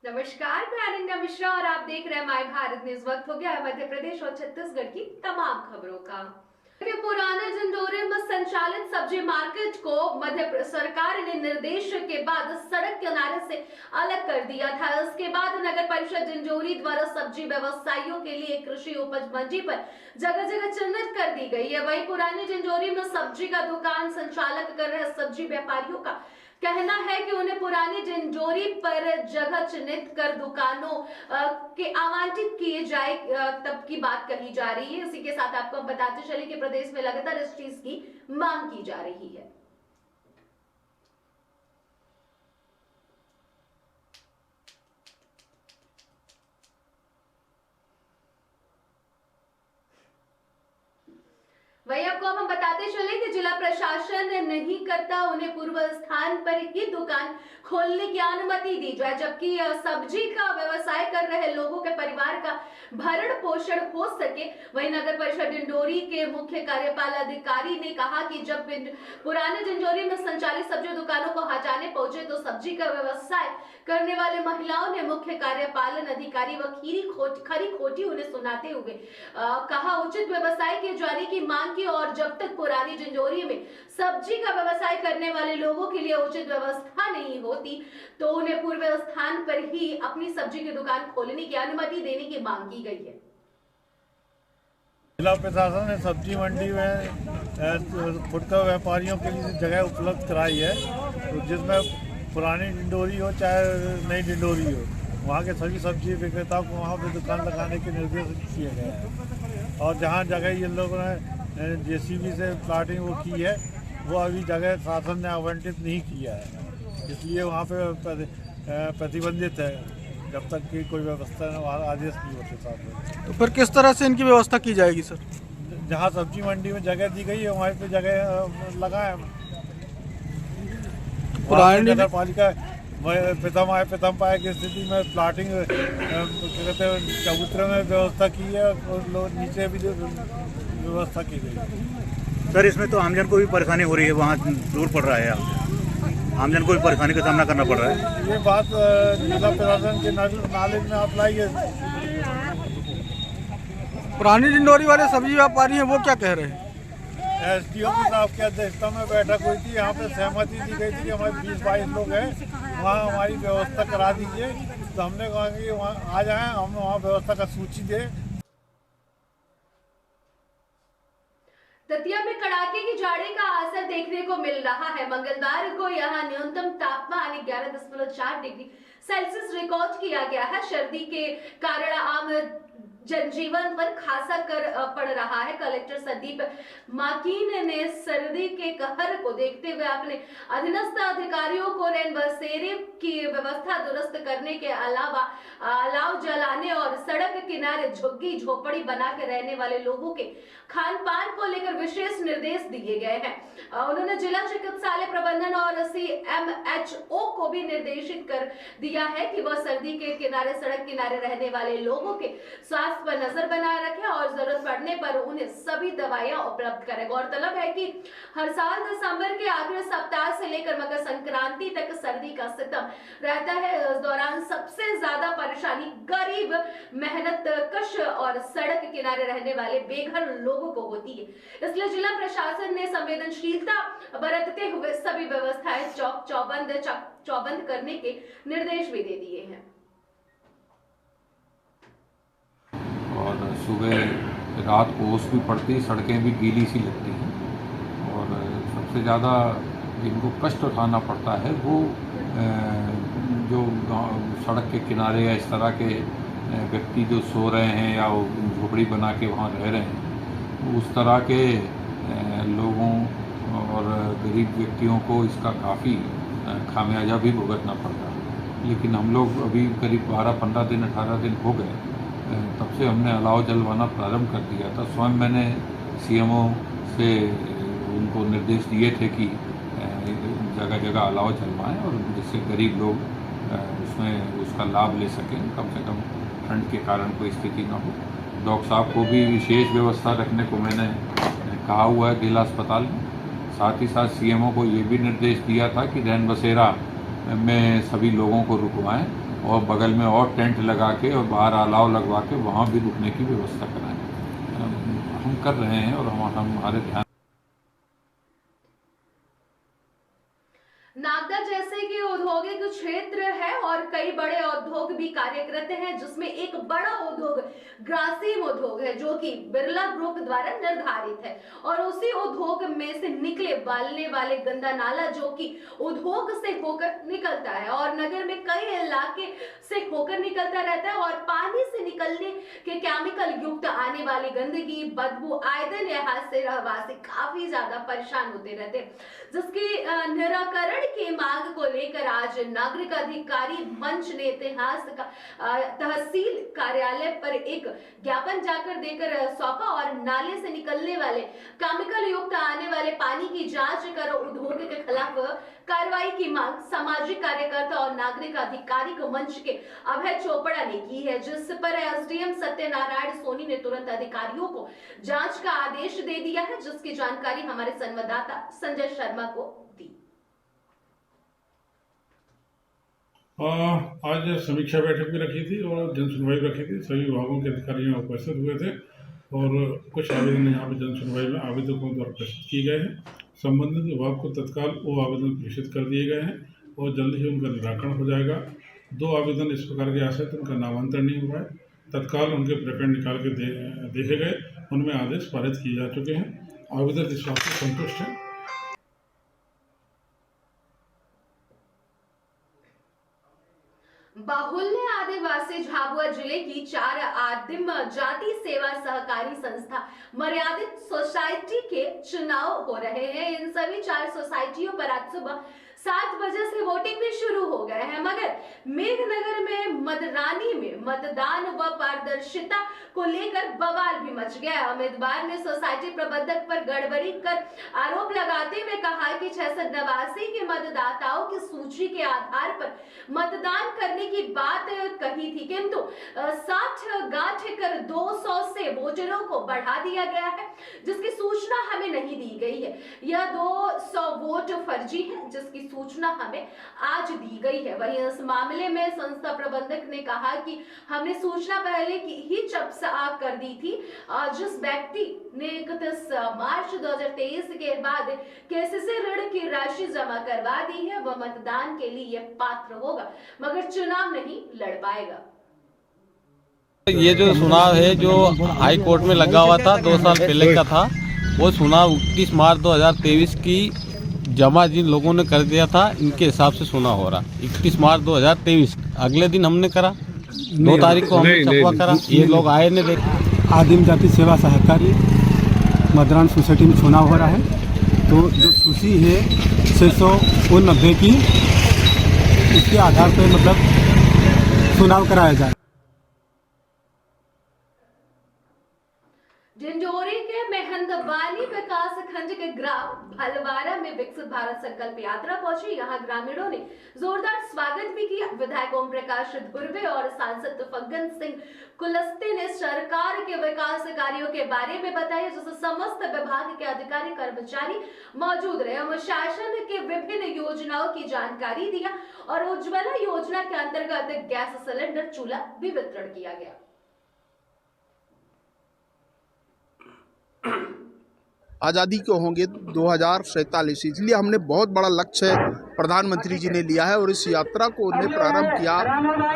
नमस्कार, मैं अनन्या मिश्रा और आप देख रहे हैं माय भारत न्यूज। वक्त हो गया है मध्य प्रदेश और छत्तीसगढ़ की तमाम खबरों का। पुराने जंडोरे में संचालित सब्जी मार्केट को मध्य सरकार ने निर्देश के बाद सड़क किनारे से अलग कर दिया था। इसके बाद नगर परिषद जंजौरी द्वारा सब्जी व्यवसायियों के लिए कृषि उपज मंडी पर जगह जगह चिन्हित कर दी गई है। वहीं पुरानी जंजौरी में सब्जी का दुकान संचालक कर रहे सब्जी व्यापारियों का कहना है कि उन्हें पुरानी जंजौरी पर जगह चिन्हित कर दुकानों के आवंटित किए जाए तब की बात कही जा रही है। इसी के साथ आपको हम बताते चले कि प्रदेश में लगातार इस चीज की मांग की जा रही है। वही आपको हम बताते चले कि जिला प्रशासन नहीं करता उन्हें पूर्व स्थान पर ही दुकान खोलने की अनुमति दी जाए, जबकि सब्जी का व्यवसाय कर रहे लोगों के परिवार का भरण पोषण हो सके। वही नगर परिषद डिंडोरी के मुख्य कार्यपाल अधिकारी ने कहा कि जब पुराने जंजौरी में संचालित सब्जी दुकानों को हटाने पहुंचे तो सब्जी का व्यवसाय करने वाले महिलाओं ने मुख्य कार्यपालन अधिकारी व खरी खोटी उन्हें सुनाते हुए कहा उचित व्यवसाय किए जाने की मांग की और जब तक पुरानी जंजौरी में सब्जी का व्यवसाय करने वाले लोगों के लिए उचित व्यवस्था नहीं होती तो उन्हें पूर्व स्थान पर ही अपनी सब्जी की दुकान खोलने की अनुमति देने की मांग की गई है। जिला प्रशासन ने सब्जी मंडी में फुटकर व्यापारियों के लिए जगह उपलब्ध कराई है, तो जिसमें पुरानी डिंडोरी हो चाहे नई डिंडोरी हो, वहाँ के सभी सब्जी विक्रेताओं को वहाँ पर दुकान लगाने के निर्देश किए गए हैं। और जहाँ जगह ये लोगों ने जेसीबी से प्लाटिंग वो की है, वो अभी जगह शासन ने आवंटित नहीं किया है, इसलिए वहाँ पे प्रतिबंधित है जब तक कि कोई व्यवस्था आदेश नहीं होते साथ। तो फिर किस तरह से इनकी व्यवस्था की जाएगी सर? जहाँ सब्जी मंडी में जगह दी गई है वहाँ पे जगह लगाए। पुरानी नगर पालिका प्रथम पाए की स्थिति में प्लाटिंग कहते हैं चबूतरे में व्यवस्था की है और नीचे भी व्यवस्था की गई। सर इसमें तो आमजन को भी परेशानी हो रही है, वहाँ दूर पड़ रहा है, आमजन को भी परेशानी का सामना करना पड़ रहा है। ये बात जिला प्रशासन के नॉलेज में आप लाइए। पुरानी डिंडोरी वाले सब्जी व्यापारी हैं, वो क्या कह रहे हैं? एसडीओ साहब की अध्यक्षता में बैठक हुई थी, यहाँ पे सहमति दी गई थी कि हमारे 20-22 लोग हैं, वहाँ हमारी व्यवस्था करा दीजिए। तो हमने कहा कि वहाँ आ जाएं, हम वहाँ व्यवस्था का सूची दें। दतिया में कड़ाके की जाड़े का असर देखने को मिल रहा है। मंगलवार को यहाँ न्यूनतम तापमान 11.4 डिग्री सेल्सियस रिकॉर्ड किया गया है। सर्दी के कारण आम जनजीवन पर खासा कर पड़ रहा है। कलेक्टर संदीप माकीन ने सर्दी के कहर को देखते हुए अपने अधीनस्थ अधिकारियों को रैन बसेरे की व्यवस्था दुरुस्त करने के अलावा अलाव जलाने और सड़क किनारे झुग्गी झोपड़ी बना के रहने वाले लोगों के खान पान को लेकर विशेष निर्देश दिए गए हैं। उन्होंने जिला चिकित्सालय प्रबंधन और CMHO को भी निर्देशित कर दिया है कि वह सर्दी के किनारे सड़क किनारे रहने वाले लोगों के स्वास्थ्य पर नजर बनाए रखें और जरूरत पड़ने पर उन्हें सभी दवाइयां उपलब्ध करें। गौरतलब है कि हर साल दिसंबर के आखिरी सप्ताह से लेकर मकर संक्रांति तक सर्दी का सितम रहता है। इस दौरान सबसे ज्यादा परेशानी गरीब, मेहनत कश और सड़क किनारे रहने वाले बेघर लोगों को होती है। इसलिए जिला प्रशासन ने संवेदनशीलता बरतते हुए सभी व्यवस्थाएं चौक चौबंद करने के निर्देश भी दे दिए हैं। और सुबह रात को ओस भी पड़ती, सड़कें भी गीली सी लगती हैं और सबसे ज़्यादा जिनको कष्ट उठाना पड़ता है वो जो सड़क के किनारे या इस तरह के व्यक्ति जो सो रहे हैं या झोपड़ी बना के वहाँ रह रहे हैं, उस तरह के लोगों और गरीब व्यक्तियों को इसका काफ़ी खामियाजा भी भुगतना पड़ता है। लेकिन हम लोग अभी करीब 12-15 दिन 18 दिन हो गए तब से हमने अलाव जलवाना प्रारंभ कर दिया था। स्वयं मैंने CMO से उनको निर्देश दिए थे कि जगह जगह अलाव जलवाएं और जिससे गरीब लोग उसमें उसका लाभ ले सकें, कम से कम ठंड के कारण कोई स्थिति ना हो। डॉक्टर साहब को भी विशेष व्यवस्था रखने को मैंने कहा हुआ है जिला अस्पताल में। साथ ही साथ CMO को ये भी निर्देश दिया था कि रैन बसेरा में सभी लोगों को रुकवाएं और बगल में और टेंट लगा के और बाहर अलाव लगवा के वहाँ भी रुकने की व्यवस्था कराएं। हम कर रहे हैं और हमारे ध्यान। नागदा जैसे कि औद्योगिक क्षेत्र है और कई बड़े उद्योग भी कार्यरत हैं, जिसमें एक बड़ा उद्योग ग्रासिम उद्योग है जो कि बिरला ग्रुप द्वारा निर्धारित है। और उसी उद्योग में से निकले बालने वाले गंदा नाला जो कि उद्योग से होकर निकलता है और नगर में कई इलाके से होकर निकलता रहता है और पानी से निकलने के केमिकल युक्त आने वाली गंदगी बदबू आए दिन यहाँ से रहवासी काफी ज्यादा परेशान होते रहते हैं, जिसकी निराकरण की मांग को लेकर आज नागरिक अधिकारी मंच ने इतिहास का तहसील कार्यालय पर एक ज्ञापन जाकर देकर सौंपा और नाले से निकलने वाले केमिकल युक्त आने वाले पानी की जांच कर उद्योग के खिलाफ कार्रवाई की मांग सामाजिक कार्यकर्ता और नागरिक अधिकारी मंच के अभय चोपड़ा ने की है, जिस पर एसडीएम सत्यनारायण सोनी ने तुरंत अधिकारियों को जांच का आदेश दे दिया है, जिसकी जानकारी हमारे संवाददाता संजय शर्मा को दी। आज समीक्षा बैठक भी रखी थी और जन सुनवाई रखी थी। सभी विभागों के अधिकारी यहाँ उपस्थित हुए थे और कुछ आवेदन यहाँ पे जन सुनवाई में आवेदकों द्वारा प्रेषित किए गए हैं। संबंधित विभाग को तत्काल वो आवेदन प्रेषित कर दिए गए हैं और जल्द ही उनका निराकरण हो जाएगा। 2 आवेदन इस प्रकार के आए थे, उनका नामांतरण नहीं हुआ है, तत्काल उनके प्रकरण निकाल के देखे गए, उनमें आदेश पारित किए जा चुके हैं। आवेदक इस बात से संतुष्ट है। बाहुल्य आदिवासी झाबुआ जिले की 4 आदिम जाति सेवा सहकारी संस्था मर्यादित सोसाइटी के चुनाव हो रहे हैं। इन सभी 4 सोसाइटियों पर आज सुबह 7 बजे से वोटिंग भी शुरू हो गए हैं, मगर मेघनगर में मदरानी में मतदान व पारदर्शिता को लेकर बवाल भी मच गया। उम्मीदवार ने सोसाइटी प्रबंधक पर गड़बड़ी कर आरोप लगाते हुए कहा कि 689 के मतदाताओं की सूची के आधार पर मतदान करने की बात कही थी, किंतु 60 गांठ कर 200 से वोटरों को बढ़ा दिया गया है, जिसकी सूचना हमें नहीं दी गई है। यह 200 वोट फर्जी है, जिसकी सूचना हमें आज दी गई है। वहीं इस मामले में संस्था प्रबंधक ने कहा कि हमने सूचना पहले की ही चर्चा कर दी थी। जिस व्यक्ति ने 31 मार्च 2023 के बाद केसीसी ऋण की राशि जमा करवा दी है वह मतदान के लिए पात्र होगा, मगर चुनाव नहीं लड़ पाएगा। ये जो चुनाव है जो हाई कोर्ट में लगा हुआ था 2 साल पहले का था, वो चुनाव 29 मार्च 2023 की जमा जिन लोगों ने कर दिया था इनके हिसाब से चुनाव हो रहा। 31 मार्च 2023 अगले दिन हमने करा, 2 तारीख को हमने छपवा करा। ये लोग आए ने देखे। आदिम जाति सेवा सहकारी मदरान सोसाइटी में चुनाव हो रहा है, तो जो सूची है 689 की, इसके आधार पर मतलब चुनाव कराया जाए। झंझोरी के मेहंदवानी विकास खंड के ग्राम भलवारा में विकसित भारत संकल्प यात्रा पहुंची। यहां ग्रामीणों ने जोरदार स्वागत भी किया। विधायक ओम प्रकाश धुर्वे और सांसद फग्गन सिंह कुलस्ते ने सरकार के विकास कार्यों के बारे में बताया, जिससे समस्त विभाग के अधिकारी कर्मचारी मौजूद रहे। शासन के विभिन्न योजनाओं की जानकारी दिया और उज्ज्वला योजना के अंतर्गत गैस सिलेंडर चूल्हा भी वितरण किया गया। आज़ादी को होंगे 2047, इसलिए हमने बहुत बड़ा लक्ष्य प्रधानमंत्री जी ने लिया है और इस यात्रा को उन्हें प्रारंभ किया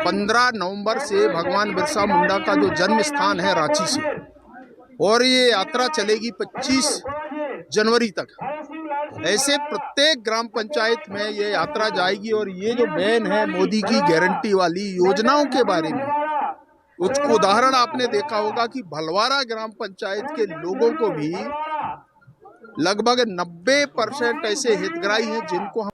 15 नवंबर से भगवान बिरसा मुंडा का जो जन्म स्थान है रांची से, और ये यात्रा चलेगी 25 जनवरी तक। ऐसे प्रत्येक ग्राम पंचायत में ये यात्रा जाएगी और ये जो बैन है मोदी की गारंटी वाली योजनाओं के बारे में, उसको उदाहरण आपने देखा होगा कि भलवारा ग्राम पंचायत के लोगों को भी लगभग 90% ऐसे हितग्राही हैं जिनको हम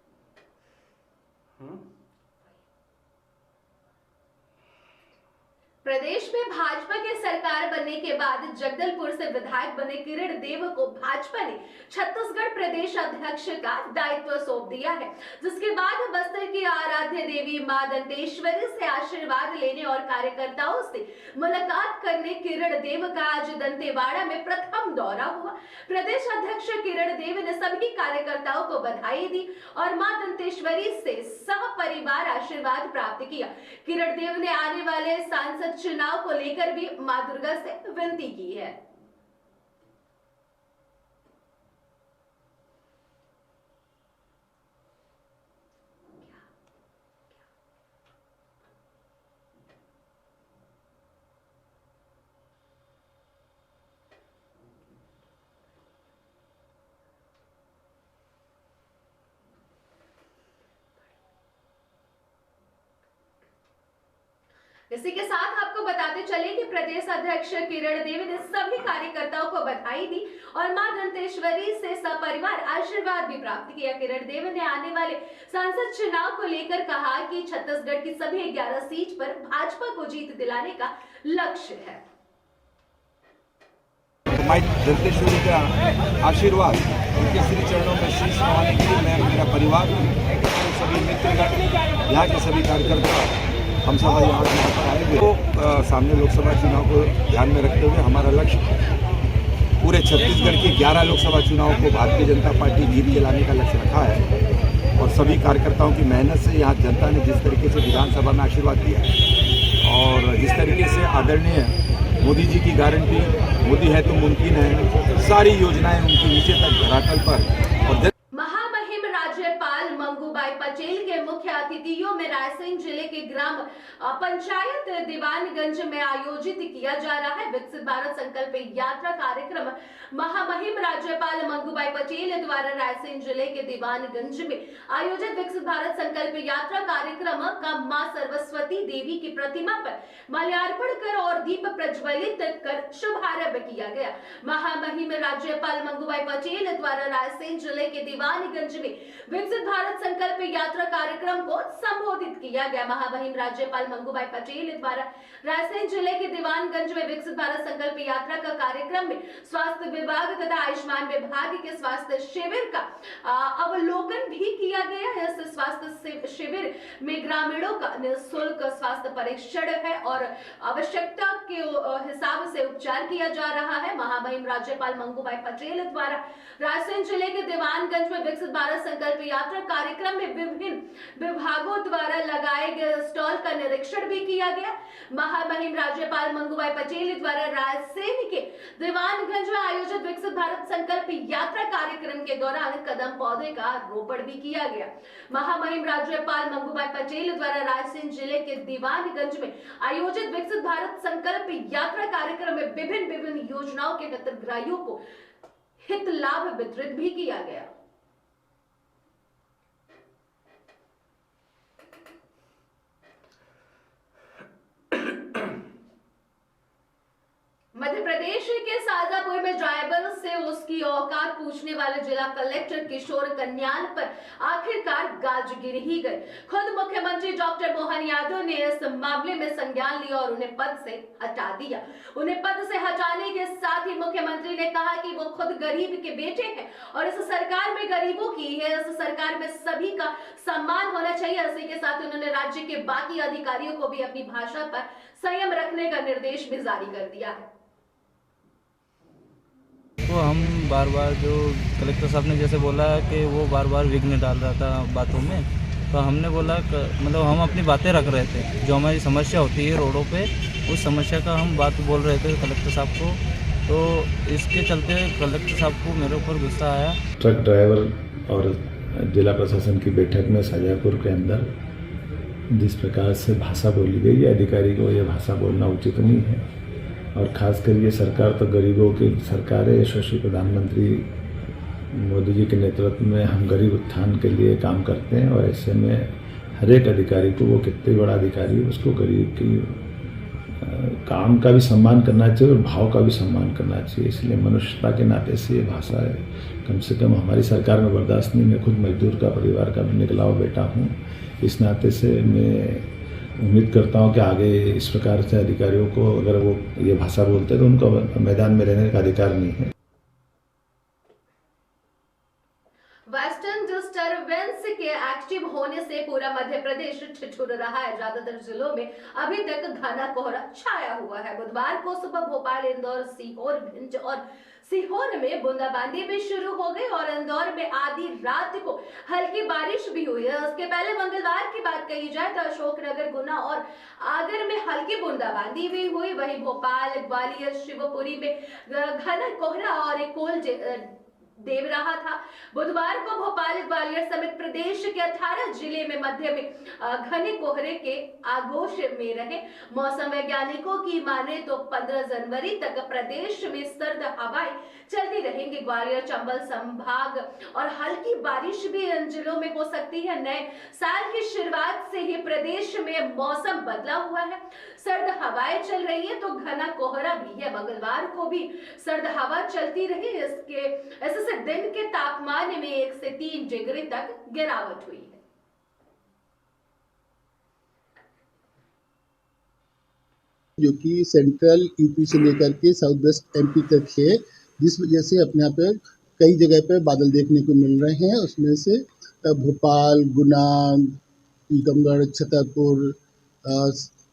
प्रदेश में भाजपा के सरकार बनने के बाद जगदलपुर से विधायक बने किरण देव को भाजपा ने छत्तीसगढ़ प्रदेश अध्यक्ष का दायित्व सौंप दिया है, जिसके बाद बस्तर की आराध्य देवी मां दंतेश्वरी से आशीर्वाद लेने और कार्यकर्ताओं से मुलाकात करने किरण देव का आज दंतेवाड़ा में प्रथम दौरा हुआ। प्रदेश अध्यक्ष किरण देव ने सभी कार्यकर्ताओं को बधाई दी और मां दंतेश्वरी से सहपरिवार आशीर्वाद प्राप्त किया। किरण देव ने आने वाले सांसद चुनाव को लेकर भी मां दुर्गा से विनती की है। इसी के साथ आपको बताते चले कि प्रदेश अध्यक्ष किरण देव ने सभी कार्यकर्ताओं को बधाई दी और मां दंतेश्वरी से सपरिवार आशीर्वाद भी प्राप्त किया। किरण देव ने आने वाले सांसद चुनाव को लेकर कहा कि छत्तीसगढ़ की सभी 11 सीट पर भाजपा को जीत दिलाने का लक्ष्य है। मां दंतेश्वरी का आशीर्वाद उनके श्री चरणों में शीश नवाने के लिए मैं, मेरा परिवार, सभी मित्रगण, यहाँ के सभी कार्यकर्ता, हम सब यहाँ पर आएंगे। तो सामने लोकसभा चुनाव को ध्यान में रखते हुए हमारा लक्ष्य पूरे छत्तीसगढ़ के 11 लोकसभा चुनावों को भारतीय जनता पार्टी जीत के लाने का लक्ष्य रखा है और सभी कार्यकर्ताओं की मेहनत से यहाँ जनता ने जिस तरीके से विधानसभा में आशीर्वाद दिया और जिस तरीके से आदरणीय मोदी जी की गारंटी, मोदी है तो मुमकिन है, सारी योजनाएं उनके नीचे तक धरातल पर और महामहिम राज्यपाल मंगूबाई पटेल के मुख्य अतिथियों में रायसेन जिले के ग्राम पंचायत दीवानगंज में आयोजित किया जा रहा है विकसित भारत संकल्प यात्रा कार्यक्रम। महामहिम राज्यपाल मंगूबाई पटेल द्वारा रायसेन जिले के दीवानगंज में आयोजित विकसित भारत संकल्प यात्रा कार्यक्रम का मां सरस्वती देवी की प्रतिमा पर माल्यार्पण कर और दीप प्रज्वलित कर शुभारंभ किया गया। महामहिम राज्यपाल मंगूबाई पटेल द्वारा रायसेन जिले के दीवानगंज में विकसित भारत संकल्प यात्रा कार्यक्रम को संबोधित किया गया। महामहिम राज्यपाल मंगूबाई पटेल द्वारा रायसेन जिले के दीवानगंज में विकसित भारत संकल्प यात्रा का कार्यक्रम में स्वास्थ्य विभाग तथा आयुष्मान विभाग के स्वास्थ्य शिविर का अवलोकन भी किया गया है। इस स्वास्थ्य शिविर में ग्रामीणों का निःशुल्क स्वास्थ्य परीक्षण है और आवश्यकता के हिसाब से उपचार किया जा रहा है। महामहिम राज्यपाल मंगूबाई पटेल द्वारा रायसेन जिले के दीवानगंज में विकसित भारत संकल्प यात्रा कार्यक्रम में विभिन्न विभागों द्वारा लगाए गए स्टॉल का निरीक्षण भी किया गया। महामहिम राज्यपाल मंगूबाई पटेल द्वारा रायसेन के दीवानगंज में आयोजित विकसित भारत संकल्प यात्रा कार्यक्रम के दौरान कदम पौधे का रोपण भी किया गया। महामहिम राज्यपाल मंगूबाई पटेल द्वारा रायसेन जिले के दीवानगंज में आयोजित विकसित भारत संकल्प यात्रा कार्यक्रम में विभिन्न योजनाओं के हितग्राहियों को हित लाभ वितरित भी किया गया। मध्य प्रदेश के शाजापुर में ड्राइवर से उसकी औकात पूछने वाले जिला कलेक्टर किशोर कन्याल पर आखिरकार गाज गिर ही गए। खुद मुख्यमंत्री डॉक्टर मोहन यादव ने इस मामले में संज्ञान लिया और उन्हें पद से हटा दिया। उन्हें पद से हटाने के साथ ही मुख्यमंत्री ने कहा कि वो खुद गरीब के बेटे हैं और इस सरकार में गरीबों की है, इस सरकार में सभी का सम्मान होना चाहिए। इसी के साथ उन्होंने राज्य के बाकी अधिकारियों को भी अपनी भाषा पर संयम रखने का निर्देश भी जारी कर दिया है। तो हम बार बार जो कलेक्टर साहब ने जैसे बोला कि वो बार बार विघ्न डाल रहा था बातों में, तो हमने बोला मतलब हम अपनी बातें रख रहे थे, जो हमारी समस्या होती है रोडों पे, उस समस्या का हम बात बोल रहे थे कलेक्टर साहब को। तो इसके चलते कलेक्टर साहब को मेरे ऊपर गुस्सा आया। ट्रक ड्राइवर और जिला प्रशासन की बैठक में शाजापुर के अंदर जिस प्रकार से भाषा बोली गई है, अधिकारी को यह भाषा बोलना उचित नहीं है और ख़ासकर ये सरकार तो गरीबों की सरकार है। यशस्वी प्रधानमंत्री मोदी जी के नेतृत्व में हम गरीब उत्थान के लिए काम करते हैं और ऐसे में हर एक अधिकारी को, वो कितने बड़ा अधिकारी है, उसको गरीब की काम का भी सम्मान करना चाहिए और भाव का भी सम्मान करना चाहिए। इसलिए मनुष्यता के नाते से ये भाषा है कम से कम हमारी सरकार में बर्दाश्त नहीं। मैं खुद मजदूर का परिवार का भी निकला हुआ बेटा हूँ, इस नाते से मैं उम्मीद करता हूं कि आगे इस प्रकार से अधिकारियों को अगर वो ये भाषा बोलते हैं तो उनको मैदान में रहने का अधिकार नहीं है। वेस्टर्न डिस्टर्बेंस के एक्टिव होने से पूरा मध्य प्रदेश ठिठुर रहा है। ज्यादातर जिलों में अभी तक घना कोहरा छाया हुआ है। बुधवार को सुबह भोपाल, इंदौर, सीहोर, भिंड और सीहोर में बूंदाबांदी भी शुरू हो गई और इंदौर में आधी रात को हल्की बारिश भी हुई है। उसके पहले मंगलवार की बात कही जाए तो अशोकनगर, गुना और आगर में हल्की बूंदाबांदी भी हुई। वहीं भोपाल, ग्वालियर, शिवपुरी में घना कोहरा और एक कोल देव रहा था। बुधवार को भोपाल, ग्वालियर समेत प्रदेश के 18 जिले में मध्य में घने कोहरे के आगोश में रहे। मौसम वैज्ञानिकों की माने तो 15 जनवरी तक प्रदेश में सर्द हवाएं चलती रहेंगी। ग्वालियर, चंबल संभाग और हल्की बारिश भी इन जिलों में हो सकती है। नए साल की शुरुआत से ही प्रदेश में मौसम बदला हुआ है। सर्द हवाएं चल रही है तो घना कोहरा भी है। मंगलवार को भी सर्द हवा चलती रही। इससे दिन के तापमान में 1 से 3 डिग्री तक गिरावट हुई है। जो कि सेंट्रल यूपी से लेकर के साउथ वेस्ट एमपी तक है, जिस वजह से अपने यहाँ पे कई जगह पे बादल देखने को मिल रहे हैं। उसमें से भोपाल, गुना, टीकमगढ़, छतरपुर,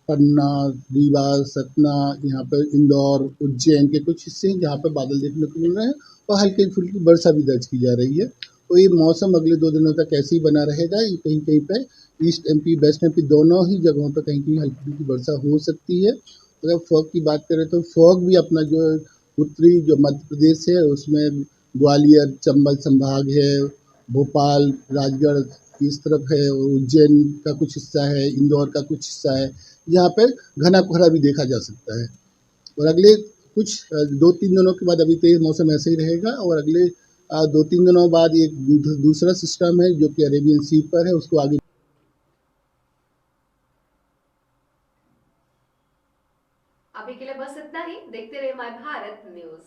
पन्ना, रीवा, सतना, यहाँ पर इंदौर, उज्जैन के कुछ हिस्से हैं जहाँ पर बादल देखने को मिल रहे हैं और हल्की फुल्की वर्षा भी दर्ज की जा रही है। तो ये मौसम अगले 2 दिनों तक ऐसे ही बना रहेगा। ये कहीं कहीं पे ईस्ट एमपी, वेस्ट एमपी दोनों ही जगहों पर कहीं कहीं हल्की फुल्की वर्षा हो सकती है। अगर फॉग की बात करें तो फॉग भी अपना जो उत्तरी जो मध्य प्रदेश है उसमें ग्वालियर, चंबल संभाग है, भोपाल, राजगढ़ इस तरफ है और उज्जैन का कुछ हिस्सा है, इंदौर का कुछ हिस्सा है, यहाँ पे घना कोहरा भी देखा जा सकता है। और अगले कुछ 2-3 दिनों के बाद अभी तो ये मौसम ऐसे ही रहेगा और अगले 2-3 दिनों बाद एक दूसरा सिस्टम है जो कि अरेबियन सी पर है, उसको आगे अभी के लिए बस इतना ही। देखते रहिए माय भारत न्यूज।